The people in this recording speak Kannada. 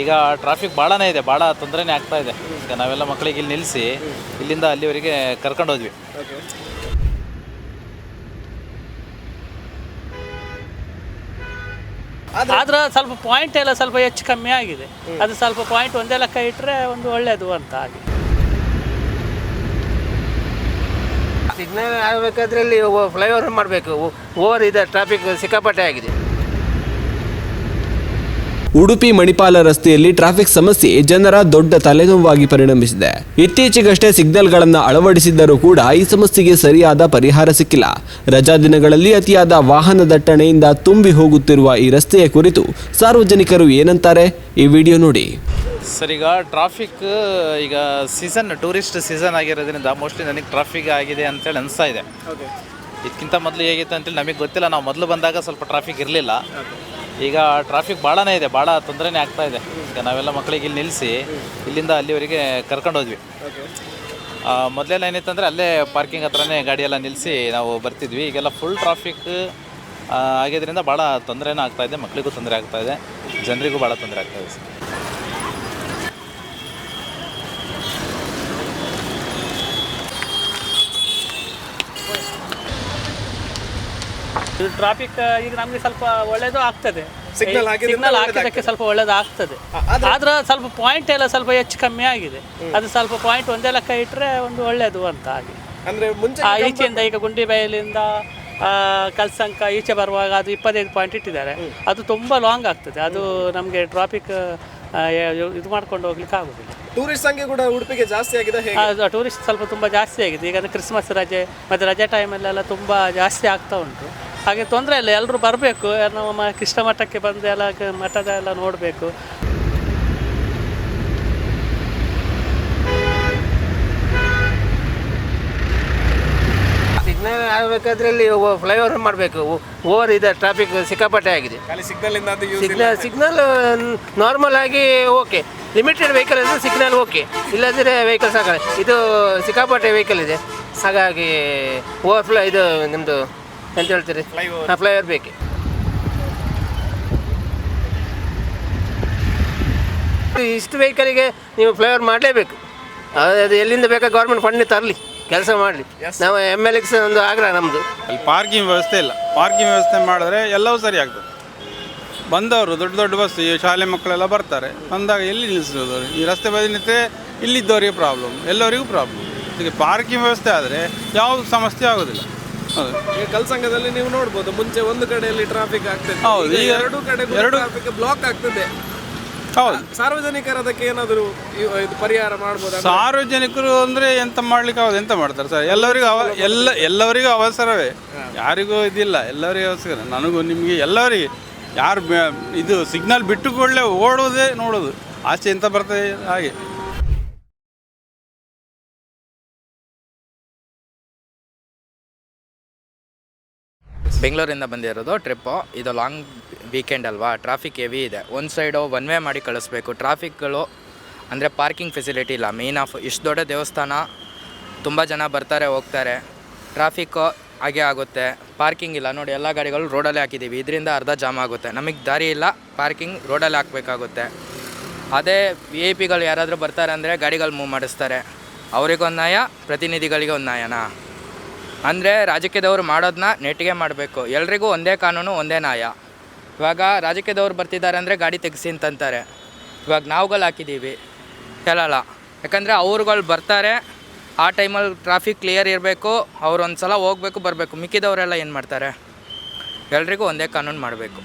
ಈಗ ಟ್ರಾಫಿಕ್ ಭಾಳನೇ ಇದೆ, ಭಾಳ ತೊಂದರೆನೇ ಆಗ್ತಾ ಇದೆ. ಈಗ ನಾವೆಲ್ಲ ಮಕ್ಕಳಿಗೆ ಇಲ್ಲಿ ನಿಲ್ಲಿಸಿ ಇಲ್ಲಿಂದ ಅಲ್ಲಿವರೆಗೆ ಕರ್ಕೊಂಡು ಹೋದ್ವಿ. ಆದ್ರೆ ಸ್ವಲ್ಪ ಪಾಯಿಂಟ್ ಎಲ್ಲ ಸ್ವಲ್ಪ ಹೆಚ್ಚು ಕಮ್ಮಿ ಆಗಿದೆ. ಅದು ಸ್ವಲ್ಪ ಪಾಯಿಂಟ್ ಒಂದೇ ಲೆಕ್ಕ ಇಟ್ಟರೆ ಒಂದು ಒಳ್ಳೆಯದು ಅಂತ ಹಾಗೆ. ಸಿಗ್ನಲ್ ಆಗಬೇಕಾದ್ರೆ ಇಲ್ಲಿ ಫ್ಲೈಓವರ್ ಮಾಡಬೇಕು. ಓವರ್ ಇದೆ, ಟ್ರಾಫಿಕ್ ಸಿಕ್ಕಾಪಟ್ಟೆ ಆಗಿದೆ. ಉಡುಪಿ ಮಣಿಪಾಲ ರಸ್ತೆಯಲ್ಲಿ ಟ್ರಾಫಿಕ್ ಸಮಸ್ಯೆ ಜನರ ದೊಡ್ಡ ತಲೆನೋವಾಗಿ ಪರಿಣಮಿಸಿದೆ. ಇತ್ತೀಚೆಗಷ್ಟೇ ಸಿಗ್ನಲ್ಗಳನ್ನು ಅಳವಡಿಸಿದ್ದರೂ ಕೂಡ ಈ ಸಮಸ್ಯೆಗೆ ಸರಿಯಾದ ಪರಿಹಾರ ಸಿಕ್ಕಿಲ್ಲ. ರಜಾ ದಿನಗಳಲ್ಲಿ ಅತಿಯಾದ ವಾಹನ ದಟ್ಟಣೆಯಿಂದ ತುಂಬಿ ಹೋಗುತ್ತಿರುವ ಈ ರಸ್ತೆಯ ಕುರಿತು ಸಾರ್ವಜನಿಕರು ಏನಂತಾರೆ, ಈ ವಿಡಿಯೋ ನೋಡಿ. ಸರ್, ಈಗ ಟ್ರಾಫಿಕ್ ಈಗ ಸೀಸನ್, ಟೂರಿಸ್ಟ್ ಸೀಸನ್ ಆಗಿರೋದ್ರಿಂದ ಮೋಸ್ಟ್ಲಿ ನನಗೆ ಟ್ರಾಫಿಕ್ ಆಗಿದೆ ಅಂತೇಳಿ ಅನಿಸ್ತಾ ಇದೆ. ಇದಕ್ಕಿಂತ ಮೊದಲು ಹೇಗಿತ್ತು ಅಂತೇಳಿ ನಮಗೆ ಗೊತ್ತಿಲ್ಲ. ನಾವು ಮೊದಲು ಬಂದಾಗ ಸ್ವಲ್ಪ ಟ್ರಾಫಿಕ್ ಇರಲಿಲ್ಲ. ಈಗ ಟ್ರಾಫಿಕ್ ಭಾಳನೇ ಇದೆ, ಭಾಳ ತೊಂದರೆನೇ ಆಗ್ತಾ ಇದೆ. ಈಗ ನಾವೆಲ್ಲ ಮಕ್ಕಳಿಗೆ ಇಲ್ಲಿ ನಿಲ್ಲಿಸಿ ಇಲ್ಲಿಂದ ಅಲ್ಲಿವರೆಗೆ ಕರ್ಕೊಂಡು ಹೋದ್ವಿ. ಮೊದಲೆಲ್ಲ ಏನಿತ್ತು ಅಂದರೆ ಅಲ್ಲೇ ಪಾರ್ಕಿಂಗ್ ಹತ್ರನೇ ಗಾಡಿಯೆಲ್ಲ ನಿಲ್ಲಿಸಿ ನಾವು ಬರ್ತಿದ್ವಿ. ಈಗೆಲ್ಲ ಫುಲ್ ಟ್ರಾಫಿಕ್ ಆಗಿದ್ದರಿಂದ ಭಾಳ ತೊಂದರೆನೂ ಆಗ್ತಾಯಿದೆ, ಮಕ್ಕಳಿಗೂ ತೊಂದರೆ ಆಗ್ತಾಯಿದೆ, ಜನರಿಗೂ ಭಾಳ ತೊಂದರೆ ಆಗ್ತಾಯಿದೆ ಸರ್. ಇದು ಟ್ರಾಫಿಕ್ ಈಗ ನಮಗೆ ಸ್ವಲ್ಪ ಒಳ್ಳೇದು ಆಗ್ತದೆ. ಸಿಗ್ನಲ್ ಹಾಕಿದ್ದಕ್ಕೆ ಸ್ವಲ್ಪ ಒಳ್ಳೇದು ಆಗ್ತದೆ. ಆದ್ರೆ ಸ್ವಲ್ಪ ಪಾಯಿಂಟ್ ಎಲ್ಲ ಸ್ವಲ್ಪ ಹೆಚ್ಚು ಕಮ್ಮಿ ಆಗಿದೆ. ಅದು ಸ್ವಲ್ಪ ಪಾಯಿಂಟ್ ಒಂದೇ ಲೆಕ್ಕ ಇಟ್ಟರೆ ಒಂದು ಒಳ್ಳೆಯದು ಅಂತ ಹಾಗೆ. ಅಂದರೆ ಈಚೆಯಿಂದ ಈಗ ಗುಂಡಿಬೈಲಿಂದ ಕಲ್ಸಂಕ ಈಚೆ ಬರುವಾಗ ಅದು 25 ಪಾಯಿಂಟ್ ಇಟ್ಟಿದ್ದಾರೆ. ಅದು ತುಂಬ ಲಾಂಗ್ ಆಗ್ತದೆ. ಅದು ನಮಗೆ ಟ್ರಾಫಿಕ್ ಇದು ಮಾಡ್ಕೊಂಡು ಹೋಗ್ಲಿಕ್ಕೆ ಆಗೋದಿಲ್ಲ. ಟೂರಿಸ್ಟ್ ಸಂಖ್ಯೆ ಕೂಡ ಉಡುಪಿಗೆ ಜಾಸ್ತಿ ಆಗಿದೆ. ಟೂರಿಸ್ಟ್ ಸ್ವಲ್ಪ ತುಂಬ ಜಾಸ್ತಿ ಆಗಿದೆ. ಈಗ ಕ್ರಿಸ್ಮಸ್ ರಜೆ ಮತ್ತು ರಜೆ ಟೈಮಲ್ಲೆಲ್ಲ ತುಂಬ ಜಾಸ್ತಿ ಆಗ್ತಾ ಉಂಟು. ಹಾಗೆ ತೊಂದರೆ ಇಲ್ಲ, ಎಲ್ಲರೂ ಬರಬೇಕು. ನಮ್ಮ ಕೃಷ್ಣ ಮಠಕ್ಕೆ ಬಂದು ಎಲ್ಲ ಮಠದ ಎಲ್ಲ ನೋಡಬೇಕು. ಸಿಗ್ನಲ್ ಆಗಬೇಕಾದ್ರೆ ಇಲ್ಲಿ ಫ್ಲೈಓವರ್ ಮಾಡಬೇಕು. ಓವರ್ ಇದೆ, ಟ್ರಾಫಿಕ್ ಸಿಕ್ಕಾಪಟ್ಟೆ ಆಗಿದೆ. ಸಿಗ್ನಲ್ ನಾರ್ಮಲ್ ಆಗಿ ಓಕೆ, ಲಿಮಿಟೆಡ್ ವೆಹಿಕಲ್ ಅಂದರೆ ಸಿಗ್ನಲ್ ಓಕೆ, ಇಲ್ಲದಿದ್ದರೆ ವೆಹಿಕಲ್ ಸಾಕಾಗ. ಇದು ಸಿಕ್ಕಾಪಟ್ಟೆ ವೆಹಿಕಲ್ ಇದೆ, ಹಾಗಾಗಿ ಓವರ್ಫ್ಲೋ ಇದು ನಿಮ್ಮದು ಎಂತ ಹೇಳ್ತೀರಿ, ಫ್ಲೈಓವರ್ ಬೇಕೆ. ಇಷ್ಟು ವೆಹಿಕಲಿಗೆ ನೀವು ಫ್ಲೈಓವರ್ ಮಾಡಲೇಬೇಕು. ಅದು ಎಲ್ಲಿಂದ ಬೇಕಾ ಗೌರ್ಮೆಂಟ್ ಫಂಡ್ ತರಲಿ, ಕೆಲಸ ಮಾಡಲಿ. ನಾವು MLA ಒಂದು ಆಗ್ರಹ ನಮ್ಮದು. ಅಲ್ಲಿ ಪಾರ್ಕಿಂಗ್ ವ್ಯವಸ್ಥೆ ಇಲ್ಲ. ಪಾರ್ಕಿಂಗ್ ವ್ಯವಸ್ಥೆ ಮಾಡಿದ್ರೆ ಎಲ್ಲವೂ ಸರಿ ಆಗ್ತದೆ. ಬಂದವರು ದೊಡ್ಡ ದೊಡ್ಡ ಬಸ್, ಈ ಶಾಲೆ ಮಕ್ಕಳೆಲ್ಲ ಬರ್ತಾರೆ, ಬಂದಾಗ ಎಲ್ಲಿ ನಿಲ್ಲಿಸೋದು? ಈ ರಸ್ತೆ ಬದಿ ನಿಂತರೆ ಇಲ್ಲಿದ್ದವರಿಗೆ ಪ್ರಾಬ್ಲಮ್, ಎಲ್ಲರಿಗೂ ಪ್ರಾಬ್ಲಮ್. ಇದಕ್ಕೆ ಪಾರ್ಕಿಂಗ್ ವ್ಯವಸ್ಥೆ ಆದರೆ ಯಾವ ಸಮಸ್ಯೆ ಆಗೋದಿಲ್ಲ. ಈಗ ಕಲ್ಸಂಗದಲ್ಲಿ ನೀವು ನೋಡ್ಬೋದು, ಮುಂಚೆ ಒಂದು ಕಡೆಯಲ್ಲಿ ಟ್ರಾಫಿಕ್ ಆಗ್ತದೆ, ಹೌದು, ಈಗ ಎರಡು ಟ್ರಾಫಿಕ್ ಬ್ಲಾಕ್ ಆಗ್ತದೆ. ಹೌದು, ಸಾರ್ವಜನಿಕರು ಅದಕ್ಕೆ ಏನಾದರೂ ಇದು ಪರಿಹಾರ ಮಾಡ್ಬೋದು? ಸಾರ್ವಜನಿಕರು ಅಂದರೆ ಎಂತ ಮಾಡ್ಲಿಕ್ಕೆ ಆಗೋದು? ಎಂತ ಮಾಡ್ತಾರೆ ಸರ್? ಎಲ್ಲರಿಗೂ ಅವಸರವೇ, ಯಾರಿಗೂ ಇದಿಲ್ಲ, ಎಲ್ಲರಿಗೂ ಅವಸರ. ನನಗೂ ನಿಮಗೆ ಎಲ್ಲರಿಗೆ ಯಾರು ಇದು ಸಿಗ್ನಲ್ ಬಿಟ್ಟು ಕೂಡಲೇ ಓಡೋದೇ ನೋಡೋದು, ಆಚೆ ಎಂತ ಬರ್ತದೆ ಹಾಗೆ. ಬೆಂಗಳೂರಿಂದ ಬಂದಿರೋದು ಟ್ರಿಪ್ಪು. ಇದು ಲಾಂಗ್ ವೀಕೆಂಡ್ ಅಲ್ವಾ, ಟ್ರಾಫಿಕ್ ಹೆವಿ ಇದೆ. ಒಂದು ಸೈಡು ಒನ್ ವೇ ಮಾಡಿ ಕಳಿಸ್ಬೇಕು. ಟ್ರಾಫಿಕ್ಗಳು ಅಂದರೆ ಪಾರ್ಕಿಂಗ್ ಫೆಸಿಲಿಟಿ ಇಲ್ಲ. ಮೇನ್ ಆಫ್ ಇಷ್ಟು ದೊಡ್ಡ ದೇವಸ್ಥಾನ, ತುಂಬ ಜನ ಬರ್ತಾರೆ ಹೋಗ್ತಾರೆ, ಟ್ರಾಫಿಕ್ಕು ಹಾಗೆ ಆಗುತ್ತೆ. ಪಾರ್ಕಿಂಗ್ ಇಲ್ಲ ನೋಡಿ, ಎಲ್ಲ ಗಾಡಿಗಳು ರೋಡಲ್ಲೇ ಹಾಕಿದ್ದೀವಿ, ಇದರಿಂದ ಅರ್ಧ ಜಾಮ್ ಆಗುತ್ತೆ. ನಮಗೆ ದಾರಿ ಇಲ್ಲ, ಪಾರ್ಕಿಂಗ್ ರೋಡಲ್ಲಿ ಹಾಕಬೇಕಾಗುತ್ತೆ. ಅದೇ VIP ಗಳು ಯಾರಾದರೂ ಬರ್ತಾರೆ ಅಂದರೆ ಗಾಡಿಗಳು ಮೂವ್ ಮಾಡಿಸ್ತಾರೆ, ಅವರಿಗೊಂದು ನ್ಯಾಯ, ಪ್ರತಿನಿಧಿಗಳಿಗೆ ಒಂದು ನ್ಯಾಯನಾ? ಅಂದರೆ ರಾಜಕೀಯದವರು ಮಾಡೋದನ್ನ ನೆಟ್ಟಿಗೆ ಮಾಡಬೇಕು. ಎಲ್ರಿಗೂ ಒಂದೇ ಕಾನೂನು, ಒಂದೇ ನ್ಯಾಯ. ಇವಾಗ ರಾಜಕೀಯದವ್ರು ಬರ್ತಿದ್ದಾರೆ ಅಂದರೆ ಗಾಡಿ ತೆಗೆಸಿ ಅಂತಂತಾರೆ. ಇವಾಗ ನಾವುಗಳು ಹಾಕಿದ್ದೀವಿ, ಹೇಳಲ್ಲ. ಯಾಕಂದರೆ ಅವ್ರುಗಳು ಬರ್ತಾರೆ, ಆ ಟೈಮಲ್ಲಿ ಟ್ರಾಫಿಕ್ ಕ್ಲಿಯರ್ ಇರಬೇಕು, ಅವ್ರು ಒಂದು ಸಲ ಹೋಗಬೇಕು ಬರಬೇಕು. ಮಿಕ್ಕಿದವರೆಲ್ಲ ಏನು ಮಾಡ್ತಾರೆ? ಎಲ್ರಿಗೂ ಒಂದೇ ಕಾನೂನು ಮಾಡಬೇಕು.